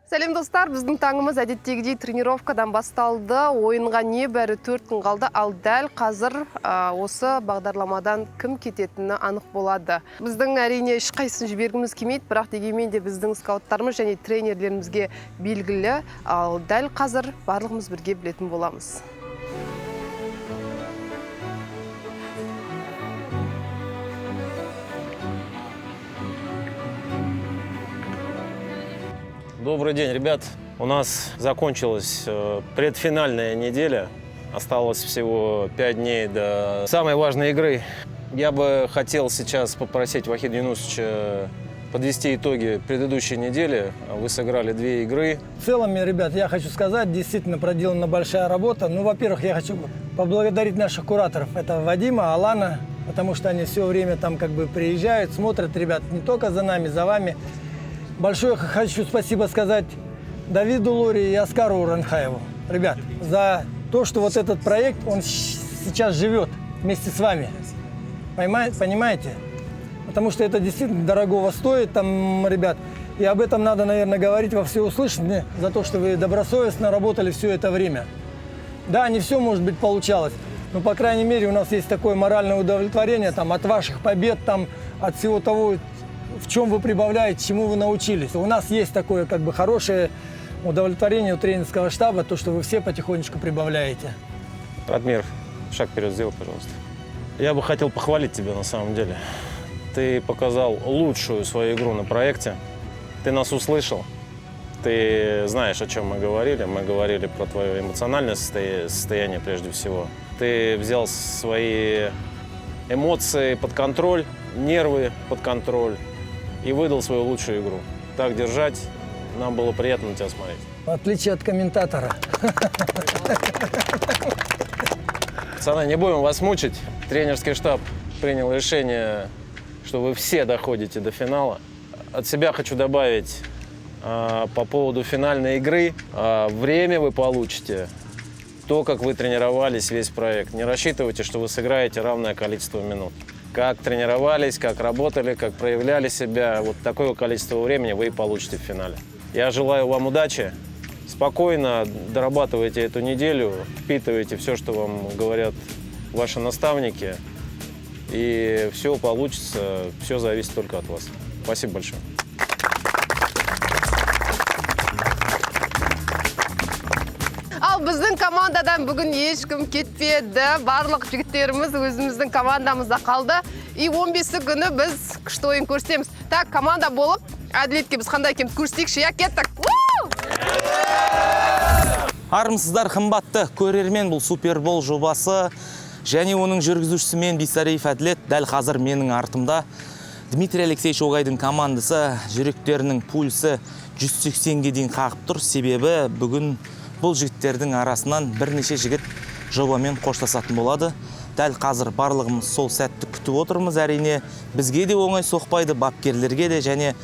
Сәлем достар, біздің таңымыз әдеттегідей тренировкадан басталды. Ойынға небәрі 4 күн қалды, ал дәл қазір осы бағдарламадан кім кететіні анық болады. Біздің әрине ешқайсысын жібергіміз келмейді, бірақ дегенмен де біздің скауттарымыз және тренерлерімізге белгілі, ал дәл қазір барлығымыз бірге білетін боламыз. Добрый день, ребят. У нас закончилась предфинальная неделя. Осталось всего 5 дней до самой важной игры. Я бы хотел сейчас попросить Вахида Юнусовича подвести итоги предыдущей недели. Вы сыграли 2 игры. В целом, ребят, я хочу сказать, действительно проделана большая работа. Ну, во-первых, я хочу поблагодарить наших кураторов. Это Вадима, Алана, потому что они все время там как бы приезжают, смотрят, ребят, не только за нами, за вами. Большое хочу спасибо сказать Давиду Лори и Оскару Ранхаеву. Ребят, за то, что вот этот проект, он сейчас живет вместе с вами. Понимаете? Потому что это действительно дорогого стоит, там, ребят. И об этом надо, наверное, говорить во всеуслышание, за то, что вы добросовестно работали все это время. Да, не все, может быть, получалось, но, по крайней мере, у нас есть такое моральное удовлетворение там, от ваших побед, там, от всего того, в чем вы прибавляете, чему вы научились. У нас есть такое как бы хорошее удовлетворение у тренерского штаба, то, что вы все потихонечку прибавляете. Радмир, шаг вперед сделай, пожалуйста. Я бы хотел похвалить тебя на самом деле. Ты показал лучшую свою игру на проекте. Ты нас услышал. Ты знаешь, о чем мы говорили. Мы говорили про твое эмоциональное состояние прежде всего. Ты взял свои эмоции под контроль, нервы под контроль и выдал свою лучшую игру. Так держать. Нам было приятно на тебя смотреть. В отличие от комментатора. Пацаны, не будем вас мучить. Тренерский штаб принял решение, что вы все доходите до финала. От себя хочу добавить по поводу финальной игры. Время вы получите. То, как вы тренировались весь проект. Не рассчитывайте, что вы сыграете равное количество минут. Как тренировались, как работали, как проявляли себя, вот такое количество времени вы и получите в финале. Я желаю вам удачи. Спокойно дорабатывайте эту неделю, впитывайте все, что вам говорят ваши наставники. И все получится, все зависит только от вас. Спасибо большое. Ал біздің командадан бүгін ешкім кетпеді. Барлық жігіттеріміз өзіміздің командамызда қалды. И 15 күні біз күшті ойын көрсетеміз. Так, команда болып, әділетке біз қандай екенімізді көрсетейікші. Я кеттік. Армысыздар, қымбатты көрермен, бұл Супербол жобасы және оның жүргізушісі мен Бисариев Әділет. Дәл қазір менің артымда Дмитрий Алексеевич Огайдың командасы жүректерінің пульсы 180-ге дейін қағып тұр. Себебі бүгін бұл жігіттердің арасынан бірнеше жігіт жобамен қоштасатын болады. Дәл қазір барлығымыз сол сәтті күтіп отырмыз. Әрине бізге де оңай соқпайды, бапкерлерге де және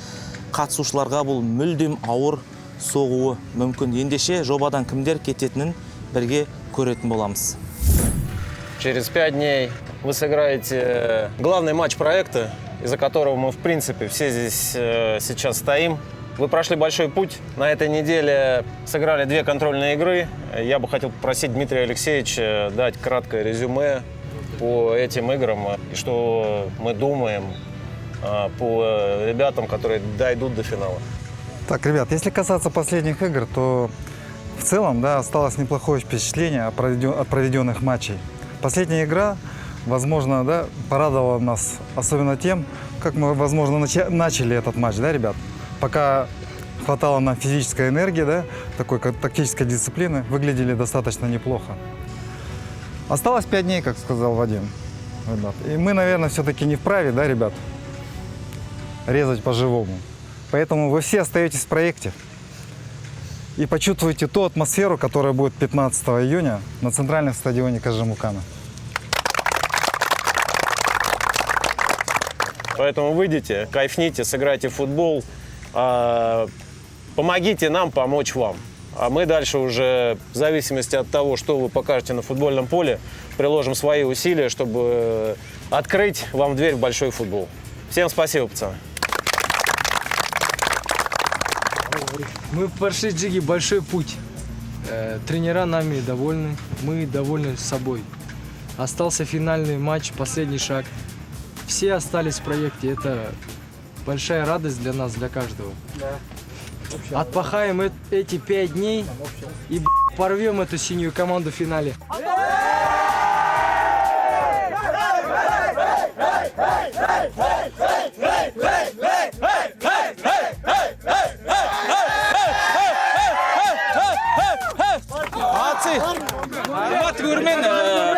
қатысушыларға бұл мүлдем ауыр соғуы мүмкін. Ендеше жобадан кімдер кететінін бірге көретін боламыз. Через 5 дней вы сыграете главный матч проекта, из-за которого мы, в принципе, все здесь сейчас стоим. Вы прошли большой путь. На этой неделе сыграли 2 контрольные игры. Я бы хотел попросить Дмитрия Алексеевича дать краткое резюме по этим играм и что мы думаем по ребятам, которые дойдут до финала. Так, ребят, если касаться последних игр, то в целом, да, осталось неплохое впечатление от проведенных матчей. Последняя игра, возможно, да, порадовала нас, особенно тем, как мы, возможно, начали этот матч, да, ребят. Пока хватало нам физической энергии, да, такой тактической дисциплины, выглядели достаточно неплохо. Осталось 5 дней, как сказал Вадим. Ребят. И мы, наверное, все-таки не вправе, да, ребят, резать по-живому. Поэтому вы все остаетесь в проекте и почувствуете ту атмосферу, которая будет 15 июня на центральном стадионе Кажемукана. Поэтому выйдите, кайфните, сыграйте в футбол. Помогите нам помочь вам. А мы дальше уже, в зависимости от того, что вы покажете на футбольном поле, приложим свои усилия, чтобы открыть вам дверь в большой футбол. Всем спасибо, пацаны. Мы прошли, Джиги, большой путь. Тренера нами довольны, мы довольны собой. Остался финальный матч, последний шаг. Все остались в проекте, это большая радость для нас, для каждого. Отпахаем эти 5 дней и порвем эту синюю команду в финале. Қымбатты көрермен,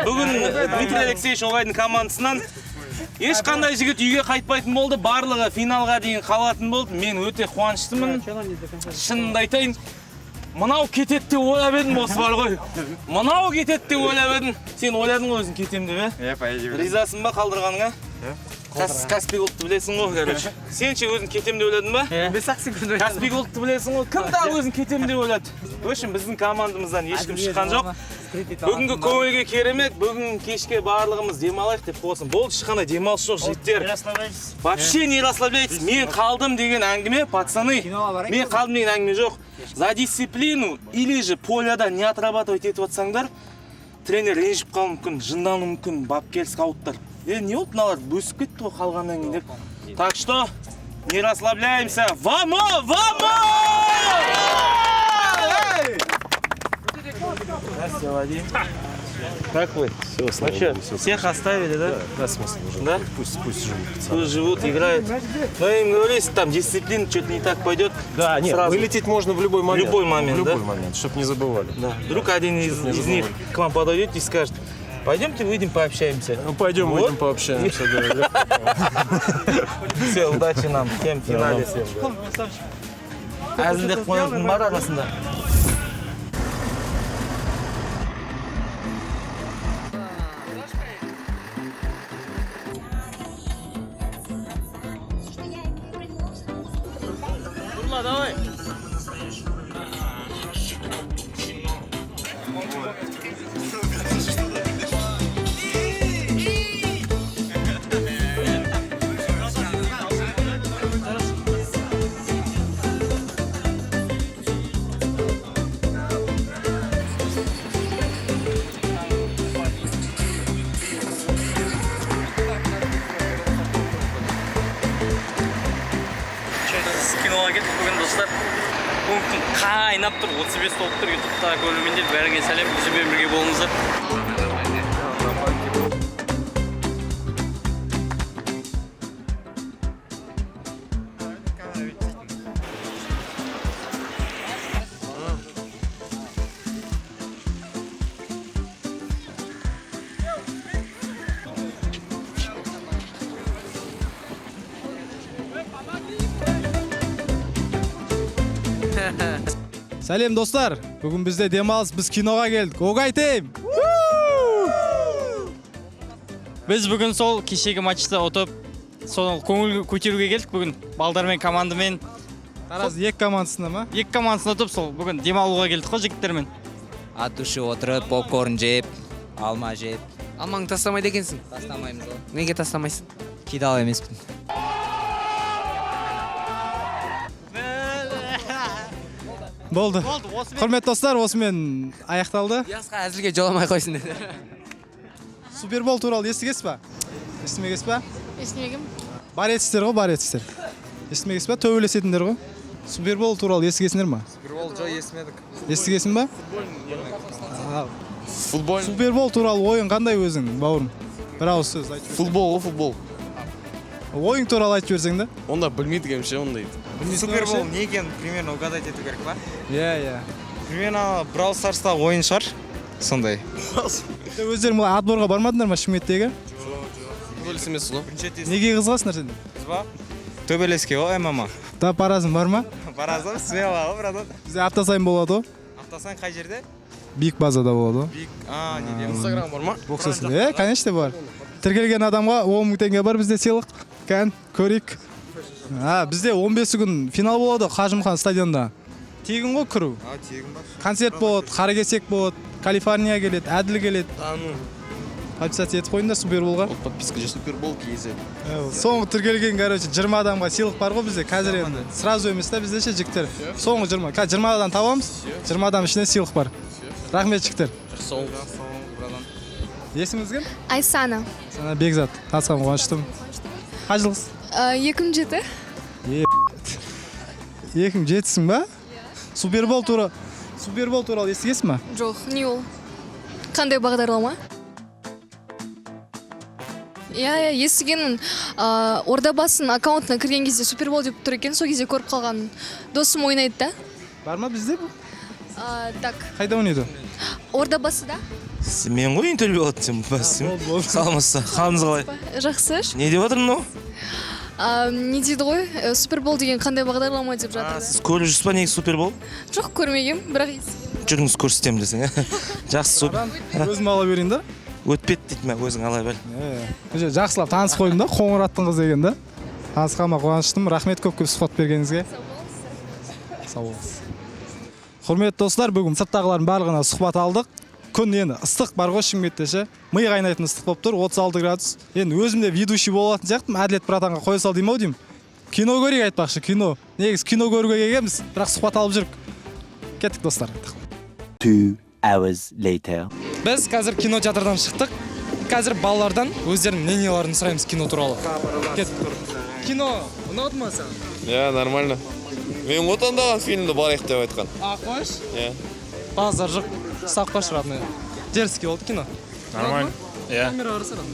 бүгін Дмитрий Алексеевич Оғайдың командасынан ешқандай жігіт үйге қайтпайтын болды, барлығы финалға дейін қалатын болды. Мен өте қуаныштымын. Шынымды айтайын, мынау кетеді деп ойлап едім, осы бар ғой. Мынау кетеді деп ойлап едім. Сен ойладың ғой өзің кетем деп, ризасың ба қалдырғаныңа? Каспий Голдты білесің ғой, короче. Сен ше өзің кетем деп ойладың ба? Каспий Голдты білесің ғой, кім дағы өзің кетем деп ойлады? Өшін біздің командамыздан ешкім шыққан жоқ. Бүгінгі көңілге керемет, бүгін кешке барлығымыз демалайық деп қойсын. Болды, ешқандай демалыс жоқ, жігіттер. Вообще не расслабляйтесь. Мен қалдым деген әңгіме, пацаны. Мен қалдым деген әңгіме жоқ. За дисциплину или же поляда не отрабатывать етіп отсаңдар, тренер ренжіп қалуы мүмкін, жындану мүмкін, бапкерск ауыттар. Не болды мыналар, бөсіп кетті ғой қалғаннан кейін деп. Так что, не расслабляемся. Vamos, vamos! Здравствуйте, Вадим. Как вы? Все, слава Богу, все. Всех оставили, да? Да, смысл уже. Да? Пусть живут. Пусть живут, играют. Но им говорили, там дисциплина что-то не так пойдет. Да, нет, сразу. вылететь можно в любой момент. В любой момент, в любой да? момент, чтобы не забывали. Да. Вдруг один из них к вам подойдет и скажет: пойдемте выйдем пообщаемся. Ну пойдем, Вот. выйдем пообщаемся. Все, удачи нам всем в финале. Әзілдеп қоятын бар арасында. Давай. Киноға кеттік бүгін достар. Бүгін қайнап тұр, 35 толып тұр. Ютубта көрермендер бәріңе сәлем, бізбен бірге болыңыздар. Сәлем достар, бүгін бізде демалыс, біз киноға келдік. Огай тейм! Біз бүгін сол кешегі матчта отып, сол көңіл көтеруге келдік бүгін. Балдармен, командамен. Тараз екі командасында ма? Екі командасын отып, сол бүгін демалуға келдік қой жігіттермен. Ат үші отырып, попкорн жеп, алма жеп. Алмаңды тастамайды екенсің? Тастамаймыз ғой. Неге тастамайсың? Кидал емеспін. Болды. Құрметті достар, осымен аяқталды. Ясқа әзілге жоламай қойсын деді. Супербол туралы естігесіз ба? Естімегесіз ба? Естімегім. Бар етсіздер ғой, бар етсіздер. Естімегесіз ба? Төбелесетіндер ғой. Супербол туралы естігесіңдер ма? Супербол жо естімедік. Естігесің ба? Футбол. Супербол туралы ойын қандай өзің, бауырым? Бір ауыз сөз айтып. Футбол, футбол. Ойын туралы айтып жіберсең да? Онда білмейді кемше, ондайды. Супербол не екен примерно угадать ету керек па? Иә. Примерно Brawl Stars'та ойын шығар, сондай. Өздерің отборға бармадыңдар ма Шымкенттегі? Төбелес емес ғой. Неге қызғасыңдар сендер? Біз ба? Төбелеске ғой, ММА. Да, паразым бар ма? Паразым смело ғой, братан. Бізде апта сайын болады ғой. Апта сайын қай жерде? Биг базада болады ғой. Неде? Инстаграм бар ма? Боксасын. Конечно бар. Тіркелген адамға 10 000 теңге бар бізде сыйлық. Кән, көрейік. Бізде 15 күн финал болады Қажымхан стадионда. Тегін ғой кіру. Тегін бар. Концерт болады, Қаракесек болады, Калифорния келеді, Әділ келеді. подписаться етіп қойыңдар суперболға. Подписка же Супербол KZ. Соңғы тіркелген, короче, 20 адамға сыйлық бар ғой бізде. Қазір енді сразу емес та бізде ше жігіттер. Соңғы 20. Қазір 20 адам табамыз. 20 адам ішінде сыйлық бар. Рахмет жігіттер. Есіміңіз кім? Айсана. Сана Бекзат. Танысқан қуаныштым. Қай жылғыз? 2007. 2007-сің ба? Супербол туралы естігесің ба? Жоқ, не ол? Қандай бағдарлама? Иә, естігенмін. Ордабасының аккаунтына кірген кезде супербол деп тұр екен, сол кезде көріп қалған. Досым ойнайды да. Бар ма бізде бұл? Так. Қайда ойнайды? Ордабасыда. Мен ғой интервью алатын сен басым. Саламатсыз, қалыңыз қалай? Жақсы. Не деп отырмын мынау? Не дейді ғой? Супербол деген қандай бағдарлама деп жатыр. Сіз көріп жүрсіз ба неге супербол? Жоқ, көрмегем, бірақ естігенмін. Жүріңіз көрсетемін десең, жақсы супер. Өзім ала берейін да. Өтпет дейді ме, өзің ала бер. Жақсылап танысып қойдым да, қоңыр аттың қыз деген да. Танысқаныма қуаныштым. Рахмет көп сұхбат бергеніңізге. Сау болыңыз. Құрметті достар, бүгін сырттағылардың барлығына сұхбат алдық. Күн енді ыстық бар ғой Шымкентте ше. Ми қайнайтын ыстық болып тұр, 36 градус. Енді өзім де ведущий болатын сияқтымын, Әділет братанға қоя сал деймін ау деймін. Кино көрейік айтпақшы, кино. Негізі кино көруге келгенбіз, бірақ сұхбат алып жүрік. Кеттік достар. 2 hours later. Біз қазір кинотеатрдан шықтық. Қазір балалардан өздерінің мнениеларын сұраймыз кино туралы. Кино ұнады ма саған? Ja, нормально. Мен отандаған фильмді барайық деп айтқан. Қош? Ja. Базар жоқ. Сақпаш родной. Дерзкий болды кино. Нормально. Я. Камера ұрысырын.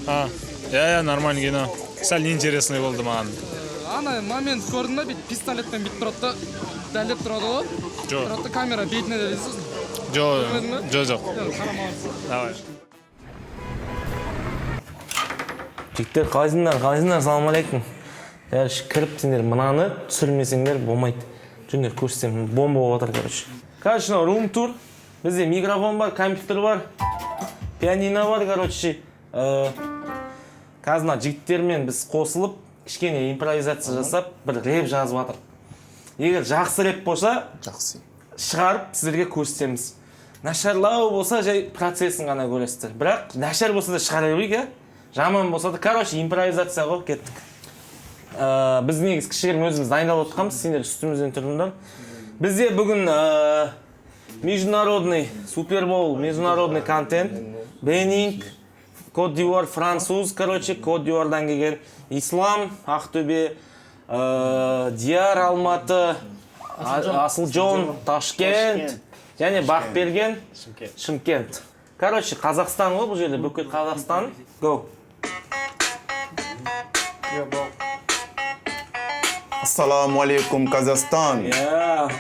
Я нормально кино. Сәл неинтересный болды маған. Ана момент көрдің ба, бүйтіп пистолетпен бүйтіп тұрады да, дәлдеп тұрады ғой. Жоқ. Тұрады да камера бетіне дәлесіз. Жоқ. Давай. Жігіттер, қалайсыңдар, салам алейкум. Кіріп сендер мынаны түсірмесеңдер болмайды. Жүндер көрсетсем, бомба болып отыр, короче. Короче, рум тур. Бізде микрофон бар, компьютер бар, пианино бар, короче. Қазір жігіттермен біз қосылып, кішкене импровизация жасап, бір рэп жазып жатыр. Егер жақсы рэп болса, шығарып сіздерге көрсетеміз. Нашарлау болса, жай процесін ғана көресіздер. Бірақ нашар болса да шығара берейік, жаман болса да, короче, импровизация ғой, кеттік. Біз негіз кішігірім өзіміз дайындалып отқанбыз, сендер үстімізден тұрдыңдар. Бізде бүгін международный супербол, международный контент, Бенинг, Кот д'Ивуар, француз, короче, Кот д'Ивуардан келген, Ислам, Ақтөбе, Дияр, Алматы, Асылжон, Ташкент, және Бақберген, Шымкент. Короче, Қазақстан ғой бұл жерде, бүкіл Қазақстан. Go! Assalamu alaikum Kazakhstan. Yeah.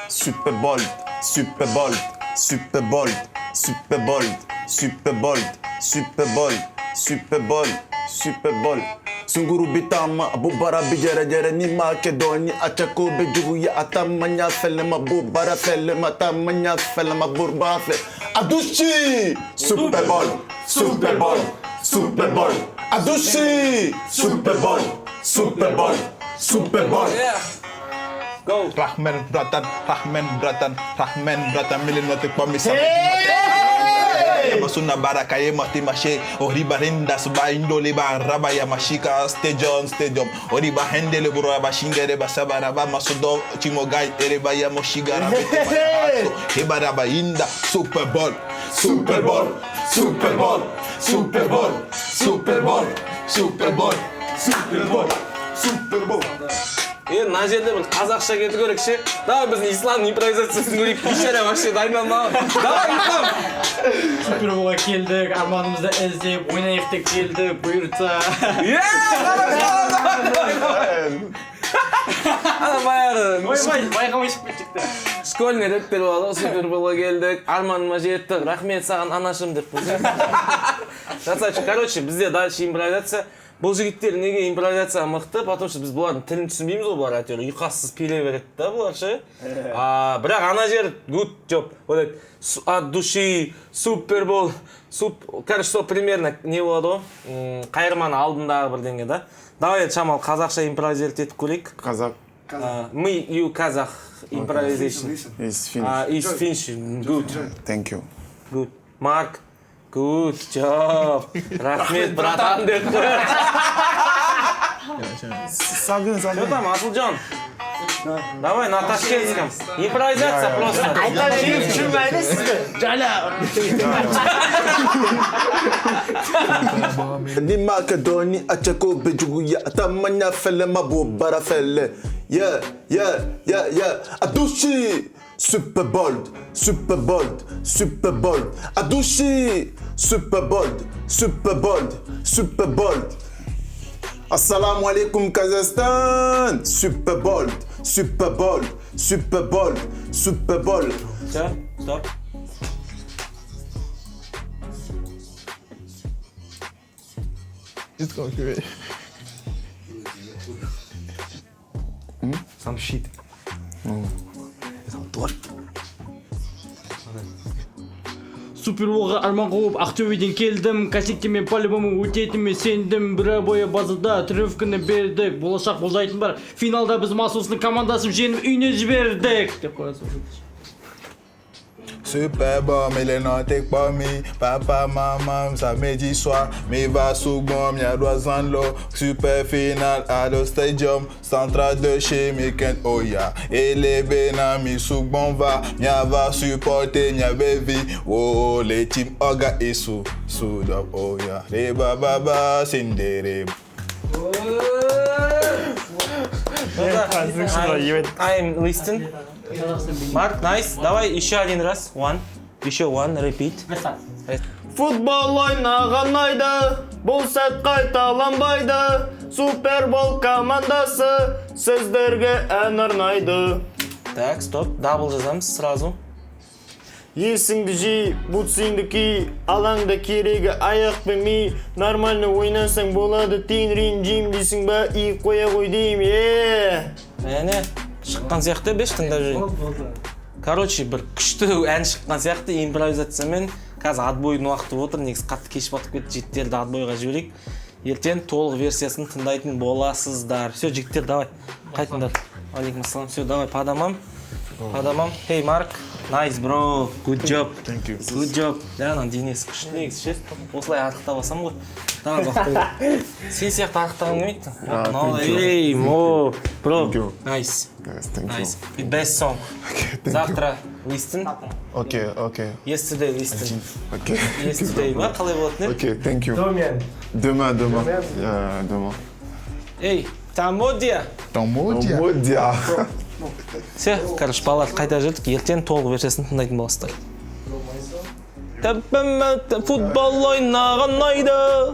Super Bowl, Super Bowl, Super Bowl, Super Bowl, Super Bowl, Super Bowl, Super Bowl, Super Bowl. Sunguru bitama abu bara bijara jara ni Makedoni achako bejugu ya atamanya selma bu bara selma tamanya selma burbafe adushi Super Bowl, Super Bowl, Super Bowl, adushi Super Bowl, Super Bowl, Super Bowl. Yeah. Go. Rahman bratan, milin notik pamisa. Masuna barakaye mati mashe, oriba henda suba indole ba rabaya mashika stadium. Oriba hendele bura ba shingere ba sabara ba masudo chimogai ereba ya moshigara bete ba hebara ba inda Super Bowl, Super Bowl, Super Bowl, Super Bowl, Super Bowl, Super Bowl, Super Bowl, Super Bowl. Мына жерде бір қазақша кету керек ше. Давай біз исламның импровизациясын көрейік. Бейшара вообще дайындалмаған. Давай ислам. Суперболға келдік, арманымызды іздеп, ойнайық деп келдік, бұйыртса. Ана баяғы байқамай шығып кеттік. школьный рэптер болады, суперболға келдік, арманыма жеттік, рахмет саған анашым деп. Красавчик, короче, бізде дальше импровизация. Бұл жігіттер неге импровизация мықты, потому что біз бұлардың тілін түсінбейміз ғой, бұлар әйтеуір ұйқассыз пеле береді да бұлар ше. Бірақ ана жер good job. Вот от души супербол, короче, сол примерно не болады ғой, қайырманы алдындағы бірдеңе да. Давай шамал қазақша импровизировать етіп көрейік. Казак. Мы, you, Kazakh improvisation. Is finished. Is finished. Good. Thank you. Good. Mark, Good job. Рахмет, братан деп қой. Что там, Асылжан? Давай на ташкентском. Импровизация просто. Ni Makedoni achako bejuya tamanya felle mabu bara felle. Yeah. Adushi super bold. Adushi super bold. Assalamu alaikum Kazakhstan. Super bold. Stop. Just go through it. Some shit. Суперболға арман қуып Ақтөбеден келдім, кәсекемен по-любому өтетіме сендім. Бір ай бойы базада тренировканы бердік, болашақ болжайтын бар. Финалда біз Масус'ның командасын жеңіп үйіне жібердік деп қоясыз. Super bon, mais les notes t'es pas mis. Papa, maman, samedi soir. Mais va sous bon, y'a dois en l'eau. Super final à le stadium. Central de chez Miken Oya. Et les bénamis sous bon va. Y'a va supporter, y'a baby. Oh, les teams Oga et sous d'op Oya. Les baba, sindere. I'm listen. Марк, nice. Давай еще один раз. Еще one, repeat. Футбол ойнаған айда, бұл сәт қайталанбайды. Супербол командасы сіздерге ән арнайды. Так, стоп. Дабл жазамыз сразу. Есіңді жи, бутсыңды ки, алаңда керегі аяқ пен ми. Нормально ойнасаң болады, ренжим дейсің ба, и қоя ғой дейм. Әне, шыққан сияқты беш тыңдап жүрейін. Короче, бір күшті ән шыққан сияқты импровизациямен қазір отбойдың уақыты отыр. Негізі қатты кеш батып кетті, жігіттерді отбойға жіберейік. Ертең толық версиясын тыңдайтын боласыздар. Все, жігіттер, давай, қайтыңдар. Алейкум ассалам. Все, давай, падамам. Hey, Mark. Nice, bro. Good job. Thank you. Good job. Жаңағы денесі күшті негізі ше. Осылай арықтап алсам ғой. Давай бақылай. Сен сияқты арықтағың келмейді. Hey, mo. Bro. Nice. Nice. Best song. Завтра listen. Okay. Yesterday listen. Okay. Yesterday. Ма қалай болады не? Okay, thank you. Demain. Yeah, demain. Эй, Тамодия. Все, короче, балалар қайта жүрдік, ертең толық версиясын тыңдайтын боласыздар. Футбол ойнаған айда,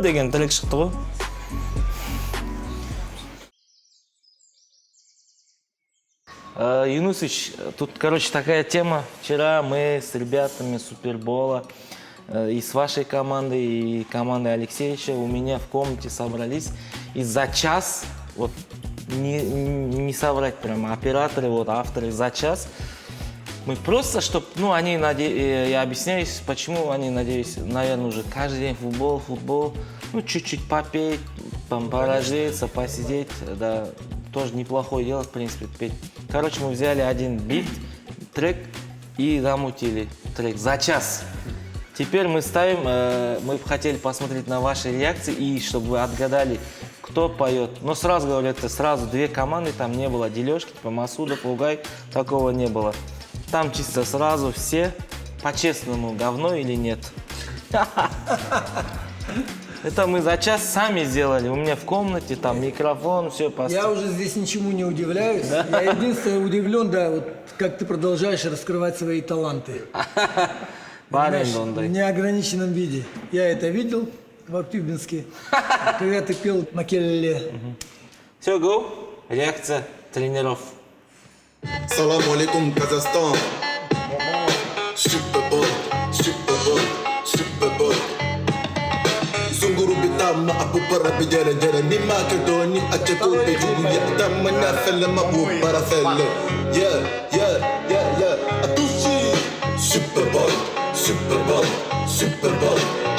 деген тілек шықты ғой. Юнусыч, тут, короче, такая тема. Вчера мы с ребятами Супербола и с вашей командой, и командой Алексеевича у меня в комнате собрались. И за час, вот не соврать прямо, операторы, вот авторы за час, мы просто, чтобы, они, я объясняюсь, почему они, надеюсь, наверное, уже каждый день футбол, чуть-чуть попеть, поражиться, посидеть, да, тоже неплохое дело, в принципе, петь. Короче, мы взяли один бит, трек и замутили трек за час. Теперь мы ставим, мы хотели посмотреть на ваши реакции и чтобы вы отгадали, кто поет. Но сразу говорю, это сразу две команды, там не было дележки, типа Масуда, Пугай, такого не было. Там чисто сразу все, по-честному, говно или нет. Это мы за час сами сделали. У меня в комнате там микрофон, все Я уже здесь ничему не удивляюсь. Да? Я единственное удивлен, да, вот как ты продолжаешь раскрывать свои таланты. В неограниченном виде. Я это видел в Актюбинске, когда ты пел Макелеле. Все, go. Реакция тренеров. Салам алейкум, Казахстан. Супербол. Sunguru bitama abu para bijara jara ni Makedoni achako bejuya tamanya felle mabu para felle. Yeah. Atushi. Superbol.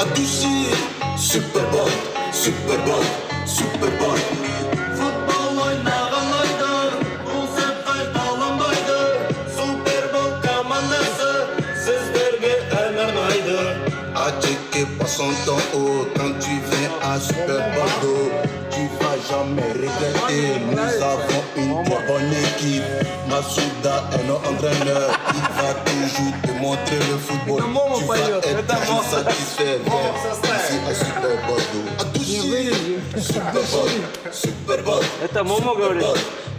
Atushi. Superbol. Futbol oynagan ayda, bu sep qaytalanmaydı. Superbol komandası sizlerge à Super Bordeaux. Tu vas jamais regretter. Nous avons une très bonne équipe. Masouda est notre entraîneur. Il va toujours te montrer le football. Tu vas être toujours satisfait. Ici à Super Bordeaux. À toucher. Super Bowl. Super Bowl. Это Момо говорит.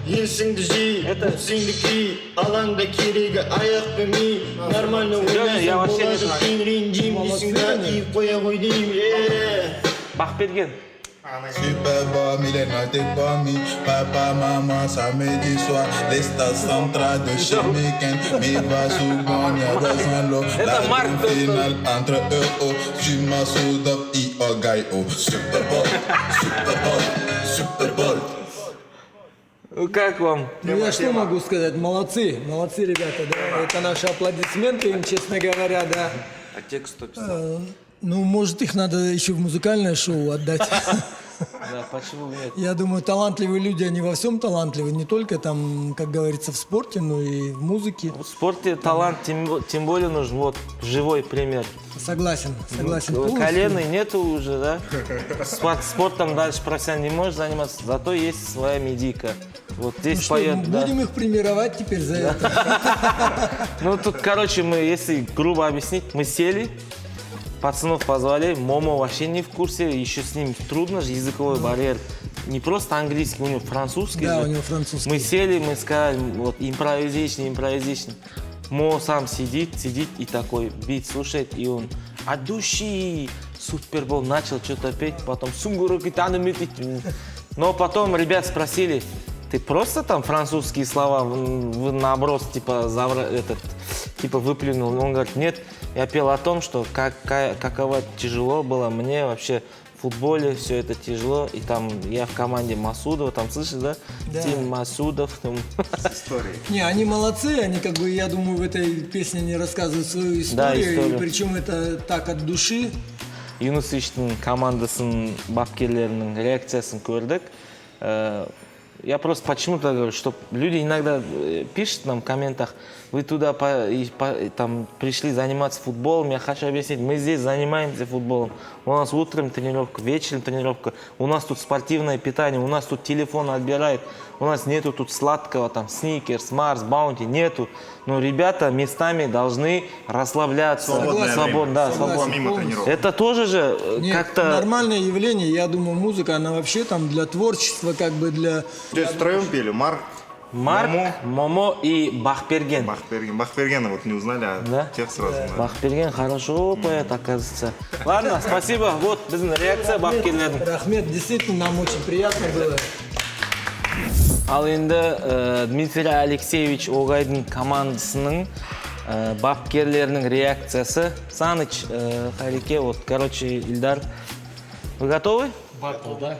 Есіңді жи, сіңді ки, алаңда керегі аяқ бімей, нормально ойнасың болады, кейін ренжим, дейсің да, үй қоя қой дейм, Бақберген. Super Bowl, millénaire t'es pas mis. Papa, maman, samedi soir. Les stades centrales de chez Meken. Mais va souvent, y'a deux lots. La grande finale entre eux, oh. Tu m'as soudé, I.O. Gaio. Super Bowl, Super Bowl, Super Bowl. Как вам? Ну я что могу сказать? Молодцы, молодцы ребята, да. Это наши аплодисменты им, честно говоря, да. А текст кто писал? Ну, может, их надо еще в музыкальное шоу отдать. Да, почему нет? Я думаю, талантливые люди, они во всем талантливы. Не только там, как говорится, в спорте, но и в музыке. В спорте талант тем более нужен. Вот, живой пример. Согласен, согласен полностью. Коленной нету уже, да? Спортом дальше профессионально не можешь заниматься, зато есть своя медийка. Вот здесь Ну что, поет, да. будем их премировать теперь за это. Ну тут, короче, мы, если грубо объяснить, мы сели, пацанов позвали, Момо вообще не в курсе, еще с ним трудно же, языковой барьер. Не просто английский, у него французский. Да, же. у него французский. Мы сели, мы сказали, вот, импровизation. Мо сам сидит и такой бит слушает, и он от души Супербол начал что-то петь, потом сунгуруки танумити. Но потом ребят спросили, ты просто там французские слова в наброс типа выплюнул? Он говорит, нет, я пел о том, что каково тяжело было мне вообще в футболе, все это тяжело, и там я в команде Масудова, там слышишь, да? Да. Тим Масудов. Там. Не, они молодцы, они как бы, я думаю, в этой песне не рассказывают свою историю, Да, историю. и причем это так от души. Юнус Иштің командасының бапкерлерінің реакциясын көрдік. Я просто почему-то говорю, что люди иногда пишут нам в комментах, вы туда там пришли заниматься футболом, я хочу объяснить, мы здесь занимаемся футболом. У нас утром тренировка, вечером тренировка, у нас тут спортивное питание, у нас тут телефон отбирает, у нас нету тут сладкого, там, сникерс, Марс, Баунти, нету. Но ребята местами должны расслабляться. Свободно, да, свободно. Это тоже же как-то... Нормальное явление, я думаю, музыка, она вообще там для творчества, как бы для... Здесь втроем пели, Марк, Момо и Бахберген. Бахбергена вот не узнали, а тех сразу знали. Бахберген хорошо поет, оказывается. Ладно, спасибо. Вот реакция Бахбергена. Рахмет, действительно, нам очень приятно было. Ал енді Дмитрий Алексеевич Огайдың командасының бапкерлерінің реакциясы. Саныч, Харике, вот, короче, Ильдар, вы готовы? Батл, да?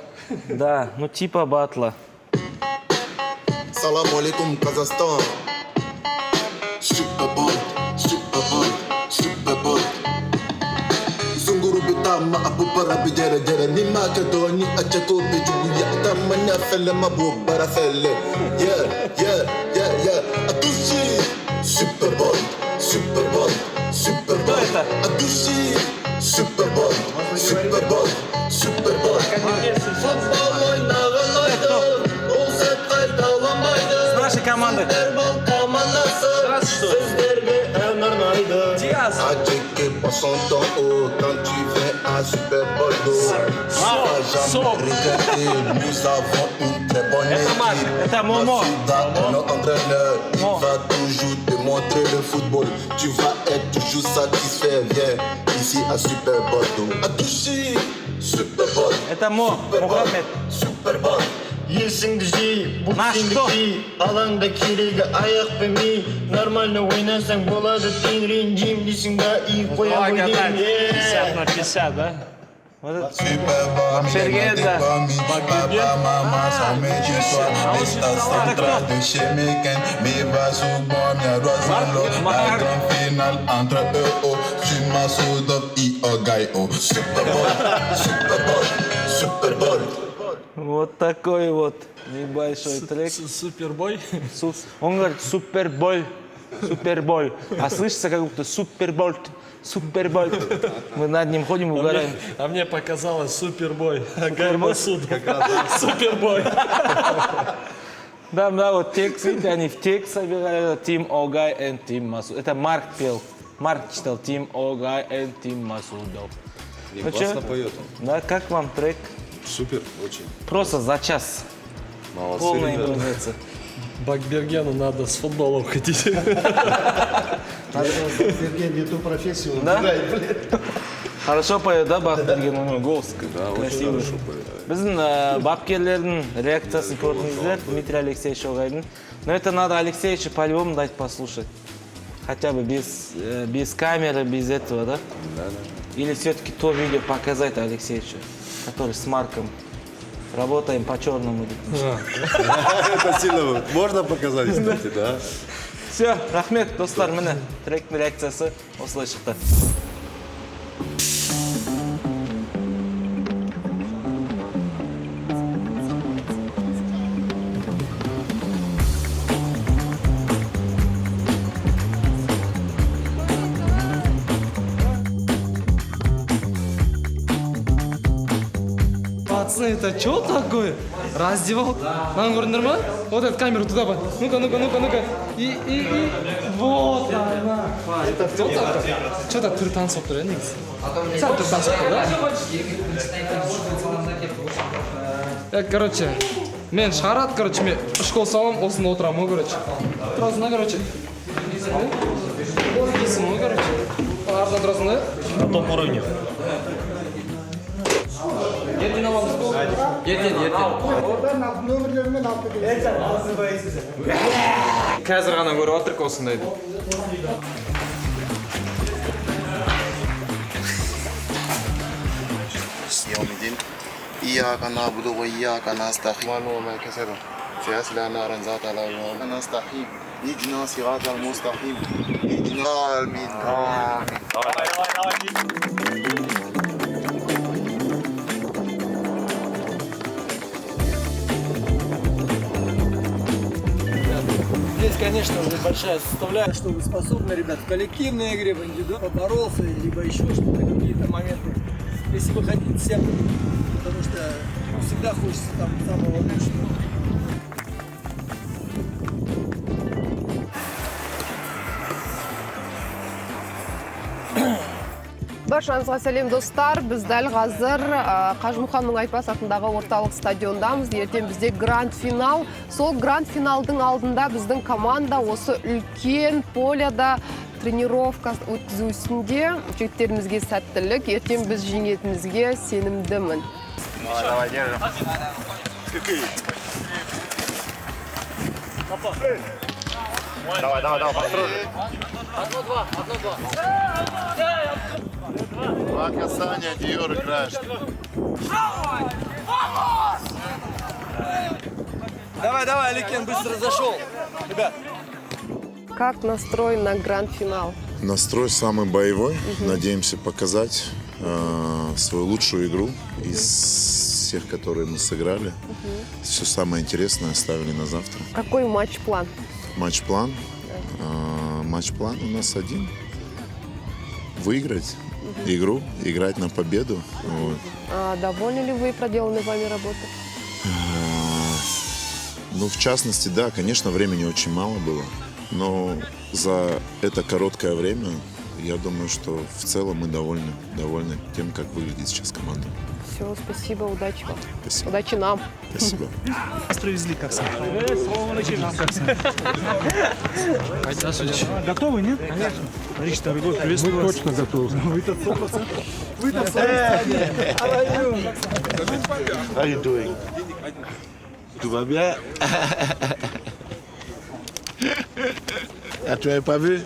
Да, ну типа батла. Salam alaikum Kazakhstan. Super Bowl, Super Bowl, Super Bowl. Sunguru bitama abu barabi jere jere ni Makedoni achako bejugu ya tamanya felle mabu bara felle. Yeah. Atushi. Super Bowl, Super Bowl, Super Bowl. Atushi. Super Bowl, Super Bowl, Super Bowl. Futbol oynagan ayda. С нашей командой. Диаз. Это Марк, это Момо. Il va toujours te montrer le football. Tu vas être toujours satisfait. Viens ici à Super Bordeaux. À toucher Super Bowl. Это Мухаммед. Super Bowl. Есіңді жи, бұтсыңды ки, алаңда керегі аяқ бімей, нормально ойнасаң болады, тен ренжим, дейсің да, үй қоя қой дейм. 50 на 50, да? Бахберген, да. Papa, maman, samedi soir, les stades centrales de chez Meken. Mais va souvent, mia Roisalo, la grande finale entre eux, oh. Tu m'as soudé, I.O. Gaio. Super Bowl, Super Bowl, Super Bowl. Вот такой вот небольшой трек. Супербой. Он говорит Супербой. Суперболь. А слышится как будто супербольт. Супербольт. Мы над ним ходим, угораем. А мне показалось супербой. Супербой. Да, вот текст, видите, они в текст собирают. Тим Огай и Тим Масудов. Это Марк пел. Марк читал Тим Огай и Тим Масудов. И классно поет он. Да, как вам трек? Супер, очень. Просто за час. Молодцы, Полная ребята. импровизация. Бакбергену надо с футболом ходить. Бакберген не ту профессию выбирает, блин. Хорошо поет, да, Бакберген? У него голос Да, очень красивый. хорошо поет. Біздің бапкерлердің реакциясын көрдіңіздер, Дмитрий Алексеевич Огайдың. Но это надо Алексеевичу по-любому дать послушать. Хотя бы без камеры, без этого, да? Да. Или все-таки то видео показать Алексеевичу, который с Марком. Работаем по-черному. Это сильно можно показать, кстати, да? Все, рахмет, достар, міне тректің реакциясы осылай шықты. Пацаны, это что такое? Раздевал? Нам көрдіңдер ма? Вот эту камеру туда бы. Ну-ка. И вот она. Это кто такой? Что-то түрі таныс болып тұр, негізі. Сәл түрі таныс болып тұр, да? Короче, мен шығарады, короче, мен школ салам, осында отырамын, короче. Тұрасың да, короче. Дейсің, короче. Артынан тұрасың да? На том уровне. Ертең аламыз бұл? Ертең. Қазір ғана көріп отырық осындайды. يوم الدين إياك نعبد وإياك نستعين وما كسب سيصلى نارا ذات لهب نستقيم اهدنا الصراط المستقيم اهدنا آمين Здесь, конечно, уже большая составляющая, что вы способны, ребят, в коллективной игре, в индивидуальном побороться, либо еще что-то, какие-то моменты. Если вы хотите всем, потому что всегда хочется там самого лучшего. Баршаңызға сәлем достар. Біз дәл қазір Қажымұханның Айтбас атындағы орталық стадиондамыз. Ертең бізде гранд финал. Сол гранд финалдың алдында біздің команда осы үлкен поляда тренировка өткізу үстінде. Жігіттерімізге сәттілік. Ертең біз жеңетімізге сенімдімін. Давай, держим. Давай, построй. 1-2. Два касания, Диор играешь. Давай, Аликен, быстро зашел. Ребят. Как настрой на гранд-финал? Настрой самый боевой. Надеемся показать свою лучшую игру из всех, которые мы сыграли. Все самое интересное оставили на завтра. Какой матч-план? Матч-план? Матч-план у нас один. Выиграть игру, играть на победу. Вот. Довольны ли вы проделанной вами работой? Ну, в частности, да, конечно, времени очень мало было. Но за это короткое время, я думаю, что в целом мы довольны тем, как выглядит сейчас команда. Все, спасибо, удачи вам. Спасибо. Удачи нам. Спасибо. Нас привезли, как Готовы, нет? Конечно. Рич, дорогой, приветствую вас. Точно готовы. Вы-то 100%. Вы-то 100%. How you doing? Tout va bien? Ah, tu m'avais pas vu?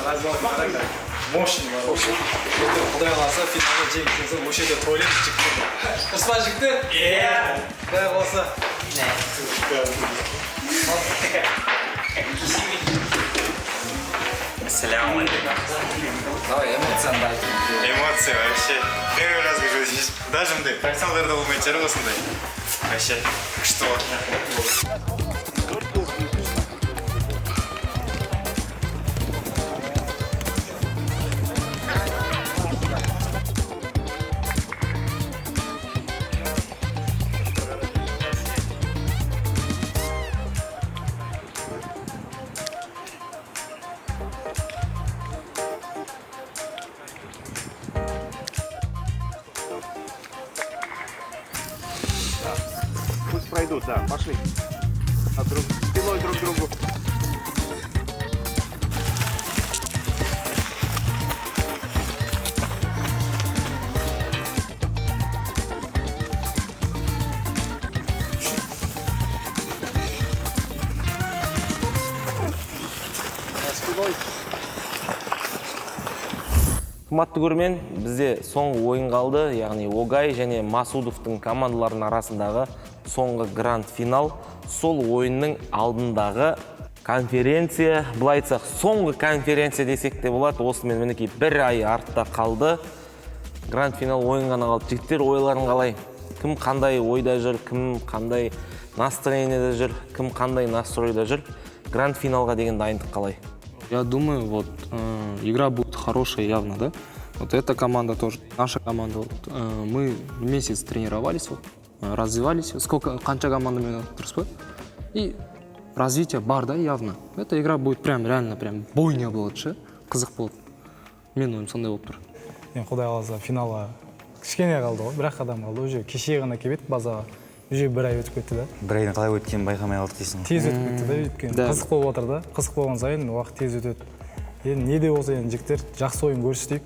Мощный, вообще. Құдай қаласа финалда жеңісімізді осы жерде тойлап жіктер. Дұрыс па жігіттер? Иә. Құдай қаласа. Ассаляму-алейкум. Давай, эмоцияны да айтып. Эмоции вообще. Первый раз вижу здесь. Даже мындай профессионалдарда болмайды жер осындай. Вообще, что? Пусть пройдут, да, пошли. Спиной друг к другу. Қымбатты көрермен, бізде соңғы ойын қалды, яғни Огай және Масудовтың командаларының арасындағы соңғы гранд финал. Сол ойынның алдындағы конференция, былай айтсақ, соңғы конференция десек те болады. Осымен мінекей бір ай артта қалды. Гранд финал ойын ғана қалды. Жігіттер, ойларын қалай? Кім қандай ойда жүр, кім қандай настроениеде жүр, кім қандай настройда жүр? Гранд финалға деген дайындық қалай? Я думаю, вот игра будет хорошая явно, да? Вот эта команда тоже, наша команда. Вот, мы месяц тренировались, вот, развивались. Қанша командами тұрыс. И развитие бар, да, явно. Эта игра будет прям реально прям бойня болады, ше? Қызық болады. Мен ойым сондай болып тұр. Құдай қаласа финалға кішкене қалды ғой, бір-ақ қадам қалды. Уже кеше ғана келіп еді базаға. Уже бір ай өтіп кетті да. Бір айдың қалай өткенін байқамай қалдық дейсің. Тез өтіп кетті да, өйткені қызық болып отыр да. Қызық болған сайын уақыт тез өтеді. Енді не де болса енді жігіттер жақсы ойын көрсетейік.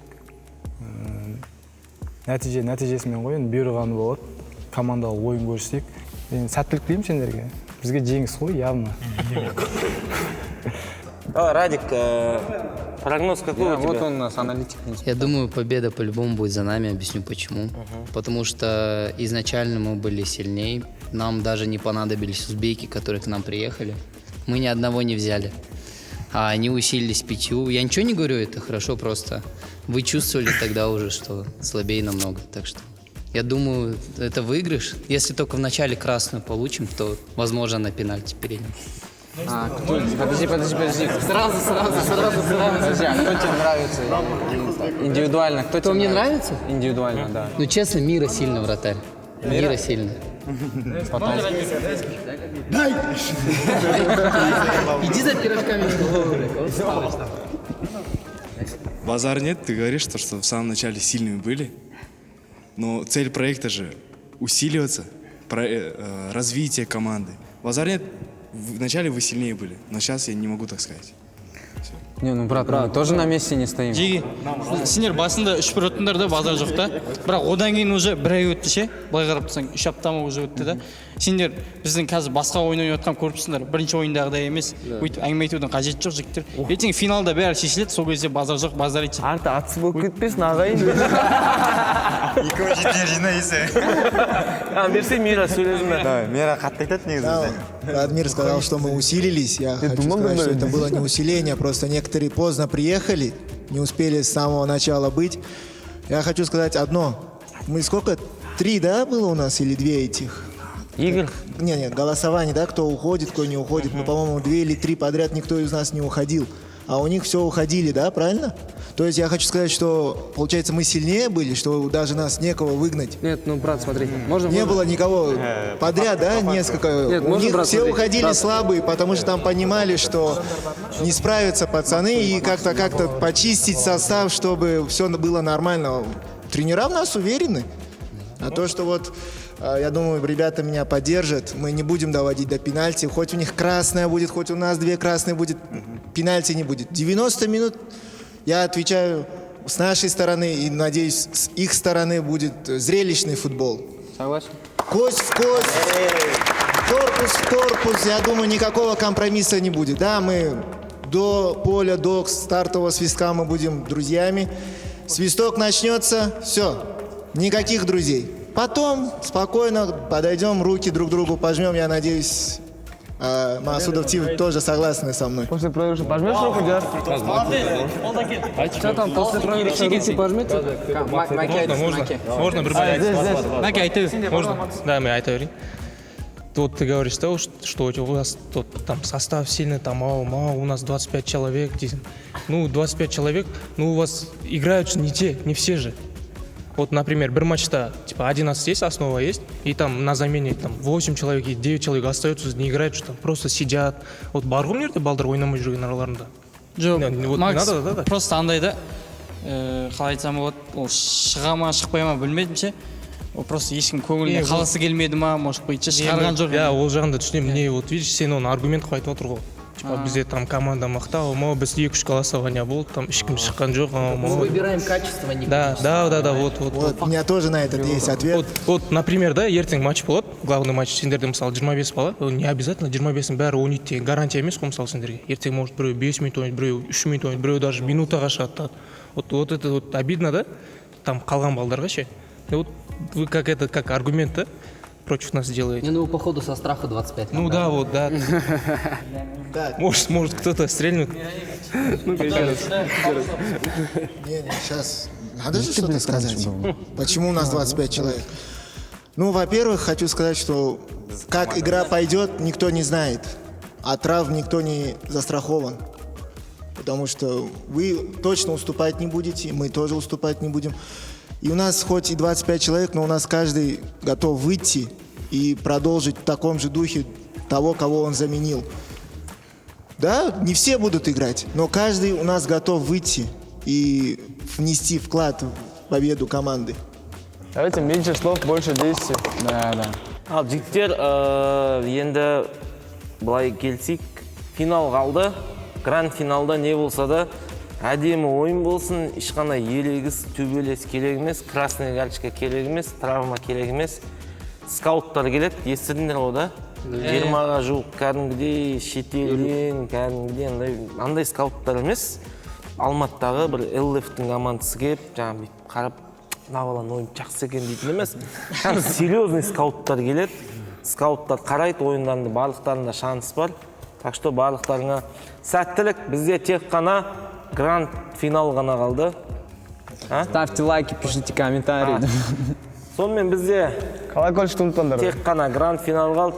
Нәтижесімен ғой, енді бұйырғаны болады. Командалық ойын көрсетейік. Енді сәттілік тілеймін сендерге. Бізге жеңіс ғой, явно. Радик, прогноз какой у тебя? Вот он у нас аналитик. Я думаю, победа по-любому будет за нами, объясню почему. Потому что изначально мы были сильнее, нам даже не понадобились узбеки, которые к нам приехали. Мы ни одного не взяли, а они усилились 5. Я ничего не говорю, это хорошо, просто вы чувствовали тогда уже, что слабее намного. Так что я думаю, это выигрыш. Если только в начале красную получим, то возможно на пенальти перейдем. Подожди. Сразу. А кто тебе нравится? Индивидуально. Кто мне нравится? Индивидуально, да. Ну, честно, Мира сильно вратарь. Мира сильно. Потом. Иди за пирожками. Базар нет, ты говоришь, что в самом начале сильными были. Но цель проекта же усиливаться, развитие команды. Базар нет. Вначале вы сильнее были, но сейчас я не могу так сказать. Не, ну брат, мы тоже на месте не стоим. Жеги, сендер басында 3-1 өттіңдер да, базар жоқ та. Бірақ одан кейін уже бір ай өтті ше. Былай қарап тұрсаң 3 аптама уже өтті да. Сендер біздің қазір басқа ойын ойнап жатқан көріпсіңдер. Бірінші ойындағыдай емес. Өйтіп әңгіме айтудың қажеті жоқ жігіттер. Ертең финалда бәрі шешіледі, сол кезде базар жоқ, базар ит. Арты атыс болып кетпесін ағайын. Екеуі жетілер жинайсы. Берсе Мира сөйлесін. Да, Мира қатты айтады негізі. Радмир сказал, что мы усилились. Я хочу сказать, что это было не усиление, просто некоторые поздно приехали, не успели с самого начала быть. Я хочу сказать одно. Мы сколько? 3, да, было у нас или 2 этих? Игорь? Нет, голосование, да, кто уходит, кто не уходит. Ну, по-моему, 2 или 3 подряд никто из нас не уходил. А у них все уходили, да, правильно? То есть я хочу сказать, что, получается, мы сильнее были, что даже нас некого выгнать. Нет, ну, брат, смотри, Не было никого подряд, да, несколько. Нет, у них брат, все смотри. уходили Брат. слабые, потому что там понимали, что не справятся пацаны, и как-то почистить состав, чтобы все было нормально. Тренера в нас уверены. А то, что вот, я думаю, ребята меня поддержат, мы не будем доводить до пенальти. Хоть у них красная будет, хоть у нас 2 красные будет, пенальти не будет. 90 минут, я отвечаю, с нашей стороны и, надеюсь, с их стороны будет зрелищный футбол. Согласен? Кость в кость, корпус в корпус, я думаю, никакого компромисса не будет. Да, мы до поля, до стартового свистка мы будем друзьями. Свисток начнется, все, никаких друзей. Потом спокойно подойдем, руки друг другу пожмем, я надеюсь, Масудов Тим тоже согласны со мной. После проигрыша пожмешь руку, Диар? Что там, после проигрыша руки пожмете? Можно прибавить. Можно? Да, мы айтаврим. Вот ты говоришь, что у вас тут там состав сильный, там у нас 25 человек. Ну, 25 человек, ну у вас играют не те, не все же. Вот, например, бір матчта, типа, 11 есть, основа есть, и там на замене там 8 человек и 9 человек остаются, не играют, что там просто сидят. Вот бар ғой мына жерде балдар ойнамай жүрген араларында. Жоқ, Макс, просто андай да, қалай айтсам болады, ол шыға ма, шықпай ма білмедім ше. Ол просто ешкім көңіліне қаласы келмеді ма, может быть, шығарған жоқ. Я ол жағында түсінемін, не вот видишь, сен оны аргумент қылып айтып отыр ғой. Типа, бізде там команда мықты, біз 2-3 голосования болды, там ешкім шыққан жоқ. Мы выбираем качество, не Да, вот. У меня тоже на это есть ответ. Вот, например, да, ертең матч болады, главный матч, сендерде мысалы 25 бала, не обязательно 25-ің бәрі ойнайды, гарантия емес қой мысалы сендерге. Ертең может біреу 5 минут ойнайды, біреу 3 минут ойнайды, біреу даже минутаға шығады. Вот это вот обидно, да, там қалған балдарға ше. Вот вы как аргумент, да, против нас делаете. Не, ну походу со страха 25. Ну да, вот, да. Может кто-то стрельнет. Сейчас надо же что-то сказать. Почему у нас 25 человек? Ну, во-первых, хочу сказать, что как игра пойдет, никто не знает. А травм никто не застрахован. Потому что вы точно уступать не будете, мы тоже уступать не будем. И у нас хоть и 25 человек, но у нас каждый готов выйти и продолжить в таком же духе того, кого он заменил. Да, не все будут играть, но каждый у нас готов выйти и внести вклад в победу команды. Давайте меньше слов, больше действий. Да. Ал жігіттер, енді былай келсек, финал қалды. Гранд финалда не болса да, әдемі ойын болсын, ешқандай елегіз, төбелес керек емес, красный карточка керек емес, травма керек емес. Скауттар келеді, естідіңдер ғой да? 20-ға жуық кәдімгідей шетелден, кәдімгідей андай скауттар емес. Алматыдағы бір ЛФ-тің командасы келіп, жаңағы қарап, мына баланың ойын жақсы екен дейтін емес. Серьезный скауттар келеді. Скауттар қарайды, ойындарында барлықтарында шанс бар. Так что барлықтарыңа сәттілік. Бізде тек қана гранд финал ғана қалды. Ставьте лайки, пишите комментарии. Сонымен бізде колокольчикті ұмытпаңдар. Тек қана гранд финал қалды.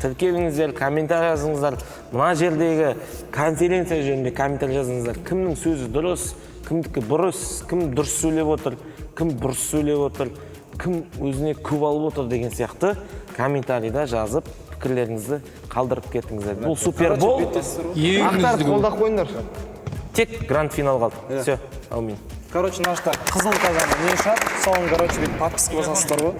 Тіркеліңіздер, комментарий жазыңыздар. Мына жердегі конференция жөнінде комментарий жазыңыздар. Кімнің сөзі дұрыс, кімдікі бұрыс, кім дұрыс сөйлеп отыр, кім бұрыс сөйлеп отыр, кім өзіне көп алып отыр деген сияқты комментарийда жазып пікірлеріңізді қалдырып кетіңіздер. Бұл супербол. Ақтарды қолдап қойыңдар. Тек гранд финал қалды. Все, аумин. Короче, нашта қызыл қазаны не шығады, соған, короче, подписка басасыздар ғой.